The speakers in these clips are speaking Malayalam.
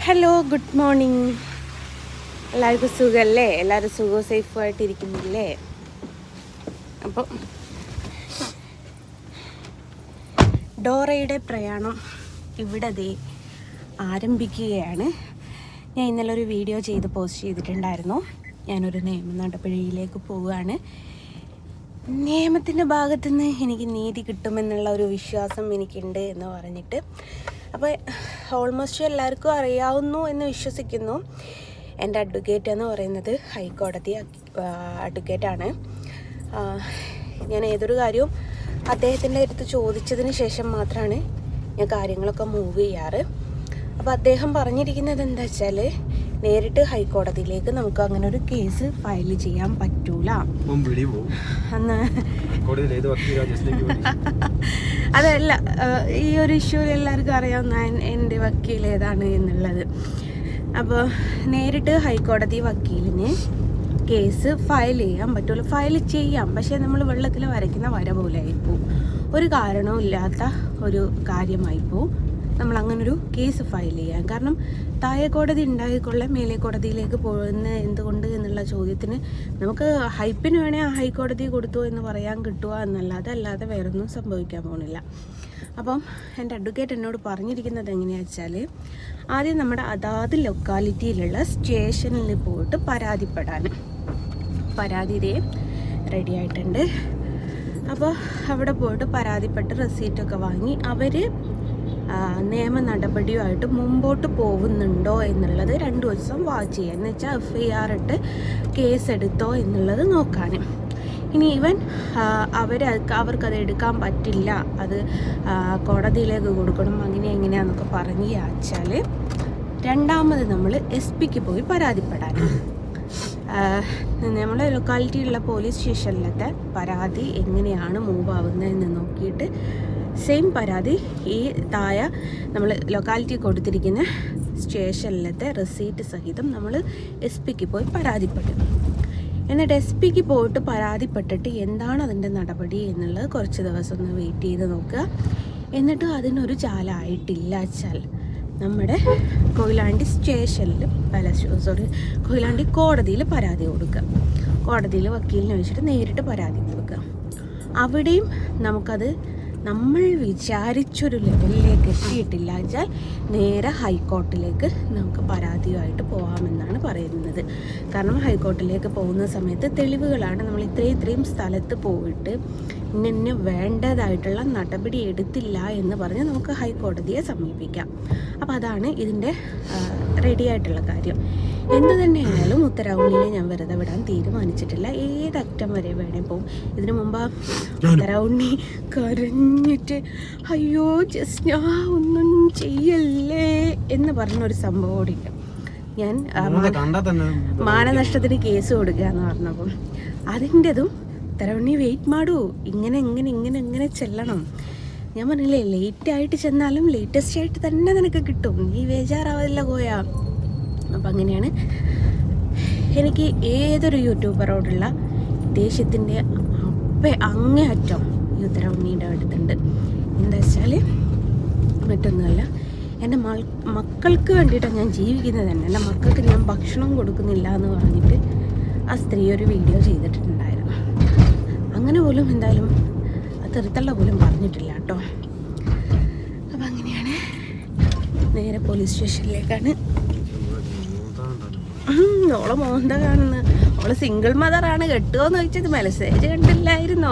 Hello, good morning. എല്ലാവർക്കും സുഖമല്ലേ? എല്ലാവരും സുഖവും സേഫായിട്ടിരിക്കുന്നില്ലേ? അപ്പോൾ ഡോറയുടെ പ്രയാണം ഇവിടെ ആരംഭിക്കുകയാണ്. ഞാൻ ഇന്നലെ ഒരു വീഡിയോ ചെയ്ത് പോസ്റ്റ് ചെയ്തിട്ടുണ്ടായിരുന്നു. ഞാനൊരു നിയമ നടപടിയിലേക്ക് പോവുകയാണ്. നിയമത്തിൻ്റെ ഭാഗത്തുനിന്ന് എനിക്ക് നീതി കിട്ടുമെന്നുള്ള ഒരു വിശ്വാസം എനിക്കുണ്ട് എന്ന് പറഞ്ഞിട്ട്. അപ്പോൾ ഓൾമോസ്റ്റ് എല്ലാവർക്കും അറിയാവുന്നു എന്ന് വിശ്വസിക്കുന്നു. എൻ്റെ അഡ്വക്കേറ്റ് എന്ന് പറയുന്നത് ഹൈക്കോടതി അഡ്വക്കേറ്റാണ്. ഞാൻ ഏതൊരു കാര്യവും അദ്ദേഹത്തിൻ്റെ അടുത്ത് ചോദിച്ചതിന് ശേഷം മാത്രമാണ് ഞാൻ കാര്യങ്ങളൊക്കെ മൂവ് ചെയ്യാറ്. അപ്പോൾ അദ്ദേഹം പറഞ്ഞിരിക്കുന്നത് എന്താ വെച്ചാൽ, നേരിട്ട് ഹൈക്കോടതിയിലേക്ക് നമുക്ക് അങ്ങനെ ഒരു കേസ് ഫയൽ ചെയ്യാൻ പറ്റൂല. അതല്ല, ഈ ഒരു ഇഷ്യൂ എല്ലാവർക്കും അറിയാവുന്ന എൻ്റെ വക്കീൽ ഏതാണ് എന്നുള്ളത്. അപ്പോൾ നേരിട്ട് ഹൈക്കോടതി വക്കീലിന് കേസ് ഫയൽ ചെയ്യാൻ പറ്റുള്ളൂ. ഫയൽ ചെയ്യാം, പക്ഷേ നമ്മൾ വെള്ളത്തിൽ വരയ്ക്കുന്ന വര പോലെ ആയിപ്പോവും. ഒരു കാരണവും ഇല്ലാത്ത ഒരു കാര്യമായിപ്പോവും നമ്മൾ അങ്ങനൊരു കേസ് ഫയൽ ചെയ്യാൻ. കാരണം താഴെ കോടതി ഉണ്ടായിക്കൊള്ളേ മേലെ കോടതിയിലേക്ക് പോകുന്ന എന്തുകൊണ്ട് എന്നുള്ള ചോദ്യത്തിന് നമുക്ക് ഹൈപ്പിന് വേണേൽ ആ ഹൈക്കോടതി കൊടുത്തു എന്ന് പറയാൻ കിട്ടുക എന്നല്ലാതെ അല്ലാതെ വേറൊന്നും സംഭവിക്കാൻ പോകുന്നില്ല. അപ്പം എൻ്റെ അഡ്വക്കേറ്റ് എന്നോട് പറഞ്ഞിരിക്കുന്നത് എങ്ങനെയാണെന്ന് വെച്ചാൽ, ആദ്യം നമ്മുടെ അതാത് ലൊക്കാലിറ്റിയിലുള്ള സ്റ്റേഷനിൽ പോയിട്ട് പരാതിപ്പെടാൻ. പരാതി റെഡി ആയിട്ടുണ്ട്. അപ്പോൾ അവിടെ പോയിട്ട് പരാതിപ്പെട്ട് റെസീറ്റൊക്കെ വാങ്ങി അവർ നിയമ നടപടിയുമായിട്ട് മുമ്പോട്ട് പോകുന്നുണ്ടോ എന്നുള്ളത് 2 ദിവസം വാച്ച് ചെയ്യുക. എന്ന് വെച്ചാൽ FIR ഇട്ട് കേസെടുത്തോ എന്നുള്ളത് നോക്കാൻ. ഇനി ഈവൻ അവർക്കത് എടുക്കാൻ പറ്റില്ല, അത് കോടതിയിലേക്ക് കൊടുക്കണം, എങ്ങനെയാണെന്നൊക്കെ പറഞ്ഞ് വെച്ചാൽ രണ്ടാമത് നമ്മൾ SP പോയി പരാതിപ്പെടാൻ. നമ്മുടെ ലൊക്കാലിറ്റിയിലുള്ള പോലീസ് സ്റ്റേഷനിലത്തെ പരാതി എങ്ങനെയാണ് മൂവ് ആവുന്നതെന്ന് നോക്കിയിട്ട് സെയിം പരാതി ഈ താഴെ നമ്മൾ ലൊക്കാലിറ്റി കൊടുത്തിരിക്കുന്ന സ്റ്റേഷനിലത്തെ റെസീറ്റ് സഹിതം നമ്മൾ SP പോയി പരാതിപ്പെടും. എന്നിട്ട് SP പോയിട്ട് പരാതിപ്പെട്ടിട്ട് എന്താണ് അതിൻ്റെ നടപടി എന്നുള്ളത് കുറച്ച് ദിവസം ഒന്ന് വെയിറ്റ് ചെയ്ത് നോക്കുക. എന്നിട്ട് അതിനൊരു ചാലായിട്ടില്ല വെച്ചാൽ നമ്മുടെ കൊയിലാണ്ടി സ്റ്റേഷനിൽ കൊയിലാണ്ടി കോടതിയിൽ പരാതി കൊടുക്കുക. കോടതിയിൽ വക്കീലിനെ വെച്ചിട്ട് നേരിട്ട് പരാതി കൊടുക്കുക. അവിടെയും നമുക്കത് നമ്മൾ വിചാരിച്ചൊരു ലെവലിലേക്ക് എത്തിയിട്ടില്ല വെച്ചാൽ നേരെ ഹൈക്കോർട്ടിലേക്ക് നമുക്ക് പരാതിയുമായിട്ട് പോകാമെന്നാണ് പറയുന്നത്. കാരണം ഹൈക്കോർട്ടിലേക്ക് പോകുന്ന സമയത്ത് തെളിവുകളാണ്. നമ്മൾ ഇത്രയും സ്ഥലത്ത് പോയിട്ട് ഇന്ന വേണ്ടതായിട്ടുള്ള നടപടി എടുത്തില്ല എന്ന് പറഞ്ഞ് നമുക്ക് ഹൈക്കോടതിയെ സമീപിക്കാം. അപ്പോൾ അതാണ് ഇതിൻ്റെ റെഡി ആയിട്ടുള്ള കാര്യം. എന്തു തന്നെയായാലും ഉത്തരവുണ്ണിനെ ഞാൻ വെറുതെ വിടാൻ തീരുമാനിച്ചിട്ടില്ല. ഏതറ്റം വരെ വേണേ പോവും. ഇതിനു മുമ്പ് ഉത്തരവുണ്ണി കരഞ്ഞിട്ട് അയ്യോ ജസ്റ്റ് ഞാൻ ഒന്നും ചെയ്യല്ലേ എന്ന് പറഞ്ഞൊരു സംഭവം ഓടില്ല. ഞാൻ മാനനഷ്ടത്തിന് കേസ് കൊടുക്കുക എന്ന് പറഞ്ഞപ്പം അതിൻ്റെതും ഉത്തരവുണ്ണി വെയിറ്റ് മാടൂ, ഇങ്ങനെ ചെല്ലണം. ഞാൻ പറഞ്ഞില്ലേ, ലേറ്റായിട്ട് ചെന്നാലും ലേറ്റസ്റ്റ് ആയിട്ട് തന്നെ നിനക്ക് കിട്ടും, നീ ബേജാറാവില്ല കോയാ. അപ്പം അങ്ങനെയാണ്. എനിക്ക് ഏതൊരു യൂട്യൂബറോടുള്ള ദേഷ്യത്തിൻ്റെ അങ്ങേയറ്റം ഈ ഉത്തരവുണ്ണിയുടെ അടുത്തുണ്ട്. എന്താ വെച്ചാൽ മറ്റൊന്നുമല്ല, എൻ്റെ മക്കൾക്ക് വേണ്ടിയിട്ടാണ് ഞാൻ ജീവിക്കുന്നത് തന്നെ. എൻ്റെ മക്കൾക്ക് ഞാൻ ഭക്ഷണം കൊടുക്കുന്നില്ല എന്ന് പറഞ്ഞിട്ട് ആ സ്ത്രീ ഒരു വീഡിയോ ചെയ്തിട്ടുണ്ടായിരുന്നു. അങ്ങനെ പോലും എന്തായാലും തെറുത്തള്ള പോലും പറഞ്ഞിട്ടില്ല കേട്ടോ. അപ്പം അങ്ങനെയാണ് നേരെ പോലീസ് സ്റ്റേഷനിലേക്കാണ്. ഓളെ മോന്ത കാണുന്നത്. ഓള് സിംഗിൾ മദറാണ്, കെട്ടുമോന്ന് ചോദിച്ചത് മെസ്സേജ് കണ്ടില്ലായിരുന്നോ?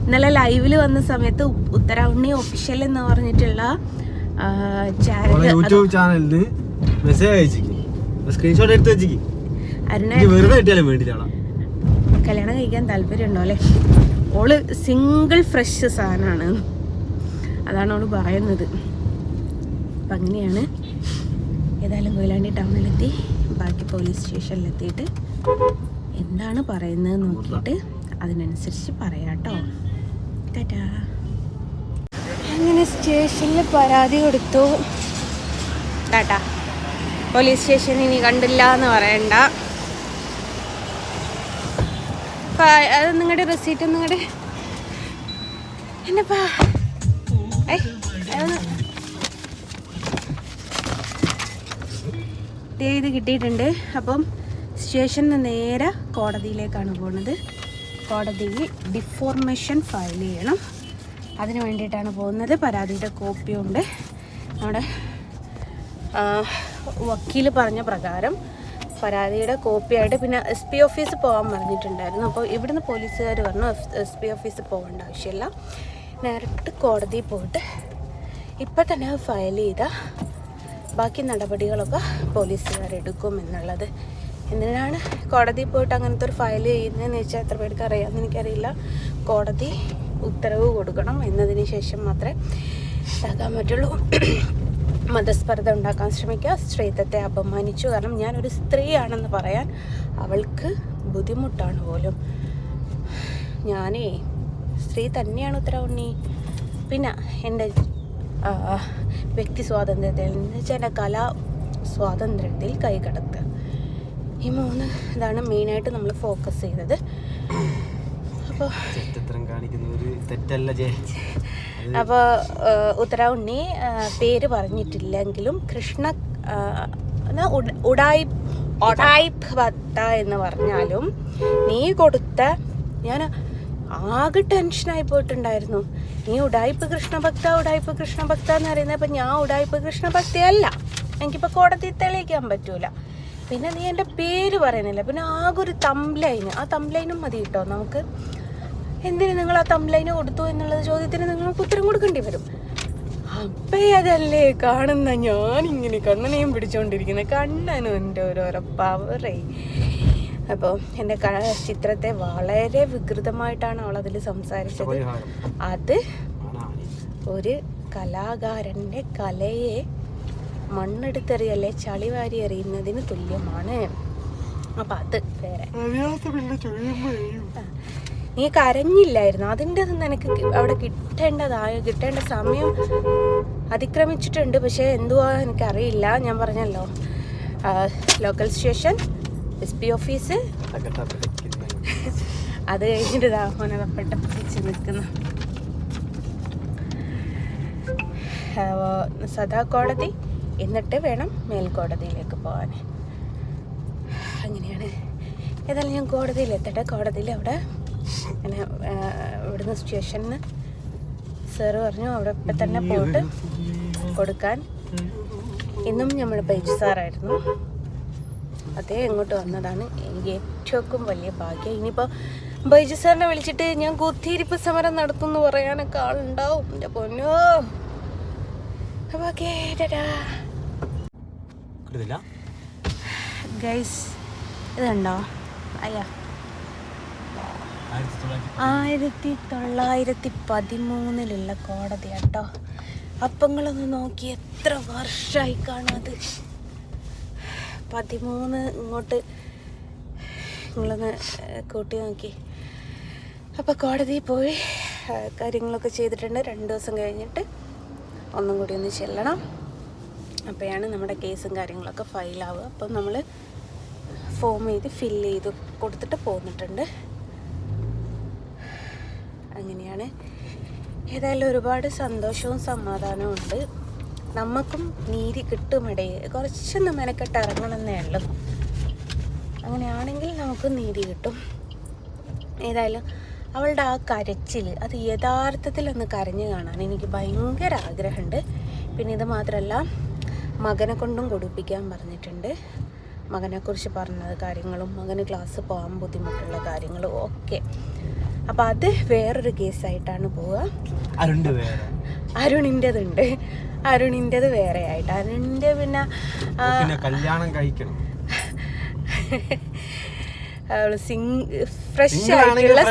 ഇന്നലെ ലൈവില് വന്ന സമയത്ത് ഉത്തരവുണ്ണി ഒഫീഷ്യൽ എന്ന് പറഞ്ഞിട്ടുള്ള ചാനലിന് കല്യാണം കഴിക്കാൻ താല്പര്യമുണ്ടോ അല്ലേ? ഓള് സിംഗിൾ ഫ്രഷ് സാധനമാണ്, അതാണ് ഓള് പറയുന്നത്. അപ്പം അങ്ങനെയാണ്. ഏതായാലും കൊയിലാണ്ടി ടൗണിലെത്തി, ബാക്കി പോലീസ് സ്റ്റേഷനിലെത്തിയിട്ട് എന്താണ് പറയുന്നത് നോക്കിയിട്ട് അതിനനുസരിച്ച് പറയാട്ടോ. ടാറ്റാ. അങ്ങനെ സ്റ്റേഷനിൽ പരാതി കൊടുത്തു. ടാറ്റാ. പോലീസ് സ്റ്റേഷൻ ഇനി കണ്ടില്ല എന്ന് പറയണ്ട. അത് നിങ്ങളുടെ റെസീറ്റ് നിങ്ങളുടെ എന്നപ്പാ സെറ്റ് ചെയ്ത് കിട്ടിയിട്ടുണ്ട്. അപ്പം സ്റ്റേഷനിൽ നിന്ന് നേരെ കോടതിയിലേക്കാണ് പോകുന്നത്. കോടതിയിൽ ഡിഫോർമേഷൻ ഫയൽ ചെയ്യണം. അതിന് വേണ്ടിയിട്ടാണ് പോകുന്നത്. പരാതിയുടെ കോപ്പിയുണ്ട്. നമ്മുടെ വക്കീൽ പറഞ്ഞ പ്രകാരം പരാതിയുടെ കോപ്പിയായിട്ട് പിന്നെ SP ഓഫീസ് പോകാൻ പറഞ്ഞിട്ടുണ്ടായിരുന്നു. അപ്പോൾ ഇവിടുന്ന് പോലീസുകാർ പറഞ്ഞു SP ഓഫീസിൽ പോകേണ്ട ആവശ്യമില്ല, നേരിട്ട് കോടതിയിൽ പോയിട്ട് ഇപ്പം തന്നെ ഫയൽ ചെയ്താൽ ബാക്കി നടപടികളൊക്കെ പോലീസുകാരെടുക്കും എന്നുള്ളത്. എന്തിനാണ് കോടതിയിൽ പോയിട്ട് അങ്ങനത്തെ ഒരു ഫയൽ ചെയ്യുന്നതെന്ന് വെച്ചാൽ എത്ര പേർക്ക് അറിയാമെന്ന് എനിക്കറിയില്ല. കോടതി ഉത്തരവ് കൊടുക്കണം എന്നതിന് ശേഷം മാത്രമേ ഇതാക്കാൻ പറ്റുള്ളൂ. മതസ്പർദ്ധ ഉണ്ടാക്കാൻ ശ്രമിക്കുക, സ്ത്രീത്വത്തെ അപമാനിച്ചു. കാരണം ഞാനൊരു സ്ത്രീയാണെന്ന് പറയാൻ അവൾക്ക് ബുദ്ധിമുട്ടാണ് പോലും. ഞാനേ സ്ത്രീ തന്നെയാണ് ഉത്തരവുണ്ണി. പിന്നെ എൻ്റെ വ്യക്തി സ്വാതന്ത്ര്യത്തിൽ എന്ന് വെച്ചാൽ എൻ്റെ കലാ സ്വാതന്ത്ര്യത്തിൽ കൈകടത്തുക. ഈ 3 ഇതാണ് മെയിനായിട്ട് നമ്മൾ ഫോക്കസ് ചെയ്തത്. അപ്പോൾ ഉത്തരവുണ്ണി പേര് പറഞ്ഞിട്ടില്ലെങ്കിലും കൃഷ്ണ ഉടായിപ്പ് ഭത്ത എന്ന് പറഞ്ഞാലും നീ കൊടുത്ത, ഞാൻ ആകെ ടെൻഷനായി പോയിട്ടുണ്ടായിരുന്നു. നീ ഉടായിപ്പ് കൃഷ്ണഭക്ത എന്ന് പറയുന്നത്. അപ്പം ഞാൻ ഉടായിപ്പ് കൃഷ്ണഭക്തയല്ല, എനിക്കിപ്പോൾ കോടതി തെളിയിക്കാൻ പറ്റൂല. പിന്നെ നീ എൻ്റെ പേര് പറയുന്നില്ല. പിന്നെ ആകെ ഒരു തംബ്ലൈന്, ആ തംബ്ലൈനും മതി കേട്ടോ നമുക്ക്. എന്തിനു നിങ്ങൾ ആ തംബ്ലൈന് കൊടുത്തു എന്നുള്ള ചോദ്യത്തിന് നിങ്ങൾക്ക് ഉത്തരം കൊടുക്കേണ്ടി വരും. അപ്പേ അതല്ലേ കാണുന്ന ഞാനിങ്ങനെ കണ്ണനെയും പിടിച്ചുകൊണ്ടിരിക്കുന്നത്. കണ്ണനും എൻ്റെ ഓരോരോ പവറേ. അപ്പോൾ എൻ്റെ ചിത്രത്തെ വളരെ വികൃതമായിട്ടാണ് അവളതിൽ സംസാരിച്ചത്. അത് ഒരു കലാകാരൻ്റെ കലയെ മണ്ണെടുത്തെറിയല്ലേ ചളിവാരി എറിയുന്നതിന് തുല്യമാണ്. അപ്പം അത് വേറെ. നീ കരഞ്ഞില്ലായിരുന്നു, അതിൻ്റെ നിനക്ക് അവിടെ കിട്ടേണ്ട സമയം അതിക്രമിച്ചിട്ടുണ്ട്. പക്ഷേ എന്തുവാ എനിക്കറിയില്ല. ഞാൻ പറഞ്ഞല്ലോ, ലോക്കൽ സ്റ്റേഷൻ, SP ഓഫീസ്, അത് കഴിഞ്ഞിട്ട് ദാഹോനപ്പെട്ട പിടിച്ച് നിൽക്കുന്ന സദാ കോടതി, എന്നിട്ട് വേണം മേൽക്കോടതിയിലേക്ക് പോകാൻ. അങ്ങനെയാണ്. ഏതായാലും ഞാൻ കോടതിയിലെത്തട്ടെ. കോടതിയിൽ അവിടെ അങ്ങനെ ഇവിടുന്ന് സ്റ്റേഷനിൽ സാറ് പറഞ്ഞു അവിടെ ഇപ്പം തന്നെ പോയിട്ട് കൊടുക്കാൻ. ഇന്നും നമ്മുടെ ബൈജു സാറായിരുന്നു. അതേ ഇങ്ങോട്ട് വന്നതാണ്. എനിക്ക് ഏറ്റവും വലിയ ഭാഗ്യം. ഇനിയിപ്പോൾ ബൈജു സാറിനെ വിളിച്ചിട്ട് ഞാൻ കുത്തിയിരിപ്പ് സമരം നടത്തുമെന്ന് പറയാനൊക്കെ ആളുണ്ടാവും. എൻ്റെ പൊന്നോ. അപ്പോൾ ഓക്കേ, ടാറ്റാ ഗൈസ്. ഇതുണ്ടോ? അയ്യാ, 1913 കോടതി കേട്ടോ. അപ്പങ്ങളൊന്ന് നോക്കി എത്ര വർഷമായി കാണാത്. 13 ഇങ്ങോട്ട് നിങ്ങളൊന്ന് കൂട്ടി നോക്കി. അപ്പോൾ കോടതിയിൽ പോയി കാര്യങ്ങളൊക്കെ ചെയ്തിട്ടുണ്ട്. 2 ദിവസം കഴിഞ്ഞിട്ട് ഒന്നും കൂടി ഒന്ന് ചെല്ലണം. അപ്പോഴാണ് നമ്മുടെ കേസും കാര്യങ്ങളൊക്കെ ഫയലാവുക. അപ്പം നമ്മൾ ഫോം ഫില്ല് ചെയ്ത് കൊടുത്തിട്ട് പോന്നിട്ടുണ്ട്. അങ്ങനെയാണ്. ഏതായാലും ഒരുപാട് സന്തോഷവും സമാധാനവും ഉണ്ട്. നമുക്കും നീതി കിട്ടുമിടയിൽ കുറച്ചൊന്ന് മെനക്കെട്ട് ഇറങ്ങണമെന്നേ ഉള്ളൂ. അങ്ങനെയാണെങ്കിൽ നമുക്കും നീതി കിട്ടും. ഏതായാലും അവളുടെ ആ കരച്ചിൽ, അത് യഥാർത്ഥത്തിലൊന്ന് കരഞ്ഞു കാണാൻ എനിക്ക് ഭയങ്കര ആഗ്രഹമുണ്ട്. പിന്നെ ഇത് മാത്രമല്ല, മകനെ കൊണ്ടും കൊടുപ്പിക്കാൻ പറഞ്ഞിട്ടുണ്ട്. മകനെക്കുറിച്ച് പറഞ്ഞത് കാര്യങ്ങളും മകന് ക്ലാസ് പോകാൻ ബുദ്ധിമുട്ടുള്ള കാര്യങ്ങളും ഒക്കെ. അപ്പം അത് വേറൊരു കേസായിട്ടാണ് പോവുക. അരുണിൻ്റെതുണ്ട്. അരുണിൻ്റെത് വേറെ ആയിട്ട്. അരുണിൻ്റെ പിന്നെ കല്യാണം കഴിക്കണം. ഫ്രഷ് ആയിട്ടുള്ള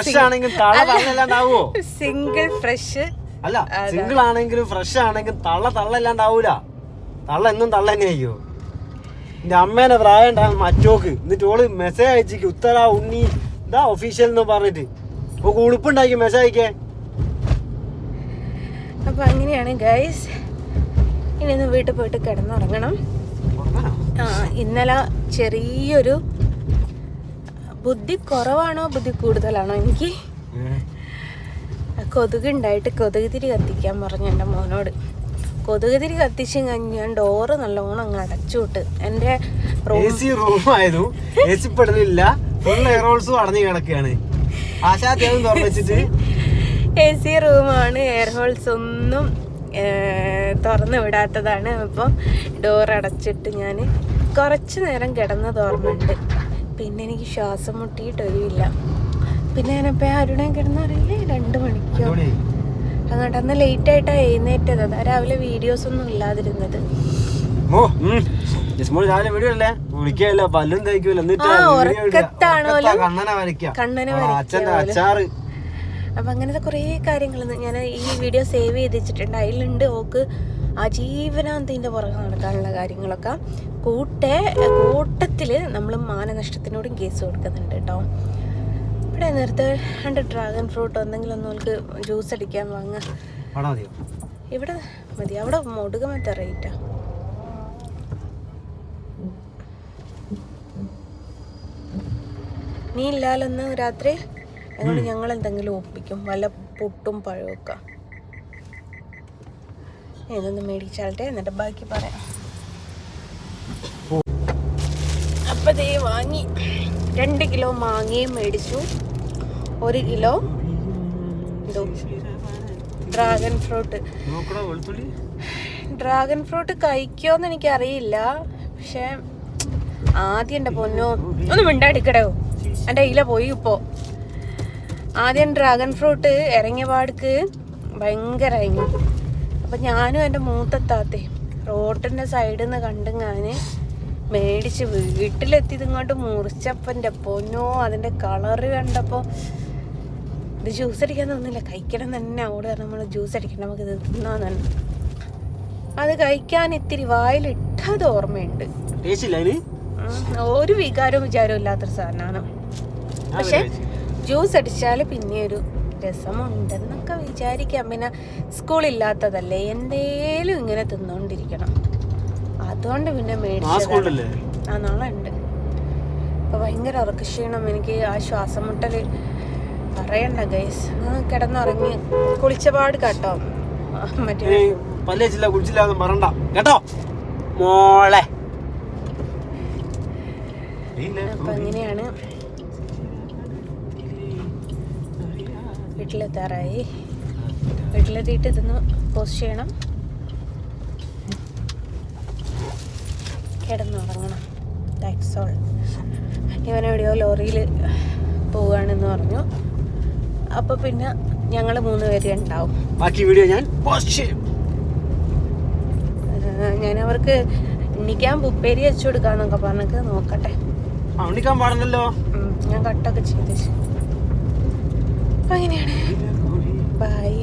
സിംഗിൾ ഫ്രഷ് അല്ല, സിംഗിൾ ആണെങ്കിലും ഫ്രഷ് ആണെങ്കിലും തള്ളല്ലാണ്ടാവൂല. തള്ള എന്നും തള്ള തന്നെ ആയിരിക്കോ. എന്റെ അമ്മേനെ പ്രായം ഉണ്ടാകും മറ്റോക്ക്. എന്നിട്ട് ഓള് മെസ്സേജ് അയച്ചിക്ക്, ഉത്തര ഉണ്ണി ഇതാ ഒഫീഷ്യൽ എന്ന് പറഞ്ഞിട്ട് ഉളുപ്പുണ്ടാക്കി മെസ്സേജ് അയക്കേ. അപ്പൊ അങ്ങനെയാണ് ഗൈസ്. ഇനി ഒന്ന് വീട്ടിൽ പോയിട്ട് കിടന്നുറങ്ങണം. ഇന്നലെ ചെറിയൊരു ബുദ്ധി കുറവാണോ ബുദ്ധി കൂടുതലാണോ എനിക്ക്, കൊതുക് ഉണ്ടായിട്ട് കൊതുക് തിരി കത്തിക്കാൻ പറഞ്ഞു എൻ്റെ മോനോട്. കൊതുകുതിരി കത്തിച്ചും കഴിഞ്ഞ് ഞാൻ ഡോറ് നല്ലോണം അങ്ങ് അടച്ചു വിട്ട്. എൻ്റെ റൂമായതു AC പെടുന്നില്ല, ഫുൾ എയർ ഹോൾസും അടഞ്ഞു കിടക്കുകയാണ്. ആശാത്യം തുറന്നിട്ട് AC റൂമാണ്, എയർ ഹോൾസ് ഒന്നും തുറന്നു വിടാത്തതാണ്. അപ്പം ഡോർ അടച്ചിട്ട് ഞാൻ കുറച്ച് നേരം കിടന്നത് ഓർമ്മയുണ്ട്. പിന്നെ എനിക്ക് ശ്വാസം മുട്ടിയിട്ടൊരുമില്ല. പിന്നെ ഞാനിപ്പോൾ അരുണേ കിടന്നറിയില്ലേ 2 മണിക്കോ അങ്ങോട്ട്. അന്ന് ലേറ്റ് ആയിട്ടാണ് എഴുന്നേറ്റത്. അതാ രാവിലെ വീഡിയോസ് ഒന്നും ഇല്ലാതിരുന്നത്. കണ്ണനെ വരയ്ക്കുക. അപ്പം അങ്ങനത്തെ കുറേ കാര്യങ്ങൾ ഞാൻ ഈ വീഡിയോ സേവ് ചെയ്ത് വെച്ചിട്ടുണ്ട്. അതിലുണ്ട് ഓക്ക് ആജീവനാന്തിൻ്റെ പുറകെ നടക്കാനുള്ള കാര്യങ്ങളൊക്കെ. കൂട്ടത്തിൽ നമ്മൾ മാനനഷ്ടത്തിനോടും കേസ് കൊടുക്കുന്നുണ്ട് കേട്ടോ. ഇവിടെ നേരത്തെ 2 ഡ്രാഗൺ ഫ്രൂട്ട് എന്തെങ്കിലും ഒന്ന് നമുക്ക് ജ്യൂസ് അടിക്കാൻ വാങ്ങാം. ഇവിടെ മതി. അവിടെ മുടുകമത്തെ റേറ്റാ. നീ ഇല്ലാലൊന്ന് രാത്രി അതുകൊണ്ട് ഞങ്ങൾ എന്തെങ്കിലും ഒപ്പിക്കും, വല്ല പുട്ടും പഴമൊക്കെ. ഇതൊന്ന് മേടിച്ചാലട്ടെ, എന്നിട്ട് ബാക്കി പറയാം. അപ്പം ദേ വാങ്ങി 2 കിലോ മാങ്ങയും മേടിച്ചു. 1 kilo dragon fruit. Dragon fruit കഴിക്കുമോയെന്ന് എനിക്കറിയില്ല. പക്ഷെ ആദ്യം എൻ്റെ പൊന്നോ ഒന്ന് മിണ്ടാടിക്കടോ, എൻ്റെ ഇല പോയി ഇപ്പോൾ. ആദ്യം ഡ്രാഗൺ ഫ്രൂട്ട് ഇറങ്ങിയ പാടിക്ക് ഭയങ്കരമായിരുന്നു. അപ്പം ഞാനും എൻ്റെ മൂത്തത്താത്തേ റോട്ടിൻ്റെ സൈഡിൽ നിന്ന് കണ്ട് ഞാൻ മേടിച്ച് വീട്ടിലെത്തിയത് ഇങ്ങോട്ട് മുറിച്ചപ്പം എൻ്റെ പൊന്നോ അതിൻ്റെ കളറ് കണ്ടപ്പോൾ ഇത് ജ്യൂസ് അടിക്കാൻ തോന്നില്ല. കഴിക്കണം തന്നെ അവിടെ നമ്മൾ ജ്യൂസ് അടിക്കണം, നമുക്ക് ഇത് തിന്നാൻ തന്നെ. അത് കഴിക്കാൻ ഇത്തിരി വായിലിട്ടത് ഓർമ്മയുണ്ട്. ഒരു വികാരവും വിചാരവും ഇല്ലാത്തൊരു സാധനമാണ്. പക്ഷെ ജ്യൂസ് അടിച്ചാൽ പിന്നെ ഒരു രസമുണ്ടെന്നൊക്കെ വിചാരിക്കാം. പിന്നെ സ്കൂളില്ലാത്തതല്ലേ, എന്തേലും ഇങ്ങനെ തിന്നോണ്ടിരിക്കണം. അതുകൊണ്ട് പിന്നെ മേടിച്ചത്. നാളെ ഉണ്ട്. അപ്പോൾ ഭയങ്കര ഉറക്കക്ഷീണം, എനിക്ക് ആ ശ്വാസം മുട്ടൽ പറയണ്ട ഗൈസ്. കിടന്നുറങ്ങി കുളിച്ചപാട് കേട്ടോ. മറ്റേ അപ്പം അങ്ങനെയാണ്. വീട്ടിലെത്താറായി. വീട്ടിലെത്തിയിട്ട് ഇതൊന്ന് പോസ്റ്റ് ചെയ്യണം, കിടന്നുറങ്ങണം. That's all. ഇവനെവിടെയോ ലോറിയിൽ പോവുകയാണെന്ന് പറഞ്ഞു. അപ്പോൾ പിന്നെ ഞങ്ങൾ 3 പേര് ഉണ്ടാവും. ബാക്കി വീഡിയോ ഞാൻ പോസ്റ്റ് ചെയ്യും. ഞാൻ അവർക്ക് ഉണ്ണിക്കാൻ ഉപ്പേരി വെച്ചു കൊടുക്കാന്നൊക്കെ പറഞ്ഞൊക്കെ നോക്കട്ടെ. ഉണ്ണിക്കാൻ പാടില്ലല്ലോ, ഞാൻ കട്ടൊക്കെ ചെയ്തു. അപ്പം അങ്ങനെയാണ്. ബൈ.